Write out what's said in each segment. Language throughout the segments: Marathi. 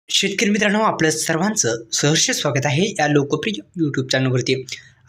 शेतकरी मित्रांनो, आपलं सर्वांचं सहर्ष स्वागत आहे या लोकप्रिय यूट्यूब चॅनलवरती.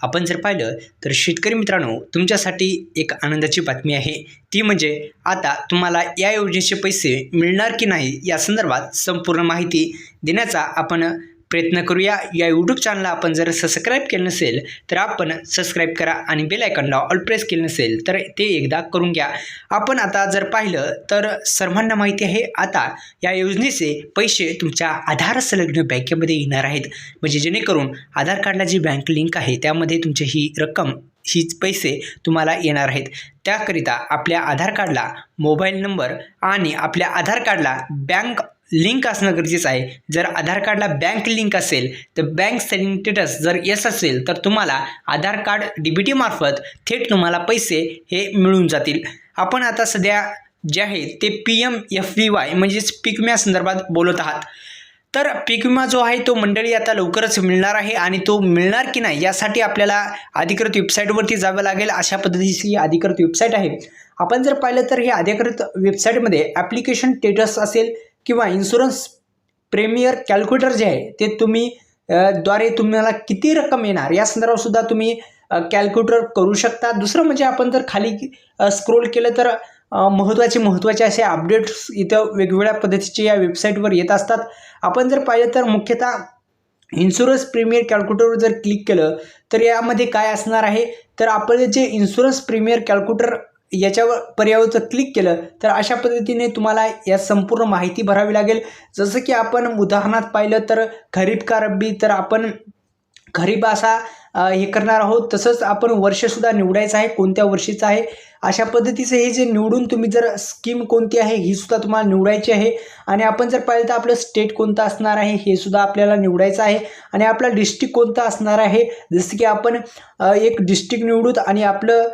आपण जर पाहिलं तर शेतकरी मित्रांनो, तुमच्यासाठी एक आनंदाची बातमी आहे. ती म्हणजे आता तुम्हाला या योजनेचे पैसे मिळणार की नाही या संदर्भात संपूर्ण माहिती देण्याचा आपण प्रयत्न करूया. या यूट्यूब चॅनलला आपण जर सबस्क्राईब केलं नसेल तर आपण सबस्क्राईब करा आणि बेल आयकॉनला ऑल प्रेस केलं नसेल तर ते एकदा करून घ्या. आपण आता जर पाहिलं तर सर्वांना माहिती आहे, आता या योजनेचे पैसे तुमच्या आधार संलग्न बँकेमध्ये येणार आहेत. म्हणजे जेणेकरून आधार कार्डला जी बँक लिंक आहे त्यामध्ये तुमची ही रक्कम हीच पैसे तुम्हाला येणार आहेत. त्याकरिता आपल्या आधार कार्डला मोबाईल नंबर आणि आपल्या आधार कार्डला बँक लिंक असणं गरजेचं आहे. जर आधार कार्डला बँक लिंक असेल तर बँक सेटिंग स्टेटस जर येस असेल तर तुम्हाला आधार कार्ड DBT मार्फत थेट तुम्हाला पैसे हे मिळून जातील. आपण आता सध्या जे आहे ते PMFBY म्हणजेच पीक विम्या संदर्भात बोलत आहात. तर पीक विमा जो आहे तो मंडळी आता लवकरच मिळणार आहे आणि तो मिळणार की नाही यासाठी आपल्याला अधिकृत वेबसाईटवरती जावं लागेल. अशा पद्धतीची अधिकृत वेबसाईट आहे. आपण जर पाहिलं तर ही अधिकृत वेबसाईटमध्ये ॲप्लिकेशन स्टेटस असेल किंवा इन्शुरन्स प्रीमियर कॅल्क्युलेटर जे आहे ते तुम्ही द्वारे तुम्हाला किती रक्कम येणार या संदर्भात सुद्धा तुम्ही कॅल्क्युलेटर करू शकता. दुसरं म्हणजे आपण जर खाली स्क्रोल केलं तर महत्त्वाचे असे अपडेट्स इथं वेगवेगळ्या पद्धतीचे या वेबसाईटवर येत असतात. आपण जर पाहिलं तर मुख्यतः इन्शुरन्स प्रीमियर कॅल्क्युलेटरवर जर क्लिक केलं तर यामध्ये काय असणार आहे, तर आपलं जे इन्शुरन्स प्रीमियर कॅल्क्युलेटर याच्यावर पर्यायावर जर क्लिक केलं तर अशा पद्धतीने तुम्हाला या संपूर्ण माहिती भरावी लागेल. जसं की आपण उदाहरणार्थ पाहिलं तर खरीप का रब्बी, तर आपण खरीप असा हे करणार आहोत. तसंच आपण वर्षसुद्धा निवडायचं आहे, कोणत्या वर्षीचं आहे. अशा पद्धतीचं हे जे निवडून तुम्ही जर स्कीम कोणती आहे ही सुद्धा तुम्हाला निवडायची आहे. आणि आपण जर पाहिलं तर आपलं स्टेट कोणतं असणार आहे हे सुद्धा आपल्याला निवडायचं आहे. आणि आपला डिस्ट्रिक्ट कोणता असणार आहे, जसं की आपण एक डिस्ट्रिक्ट निवडूत आणि आपलं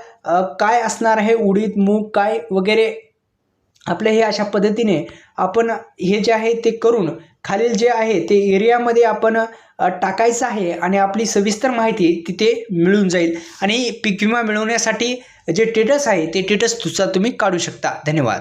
काय असणार आहे, उडीद मूग काय वगैरे आपलं हे अशा पद्धतीने आपण हे जे आहे ते करून खालील जे आहे ते एरियामध्ये आपण टाकायचं आहे आणि आपली सविस्तर माहिती तिथे मिळून जाईल. आणि पीक विमा मिळवण्यासाठी जे स्टेटस आहे ते स्टेटस सुद्धा तुम्ही काढू शकता. धन्यवाद.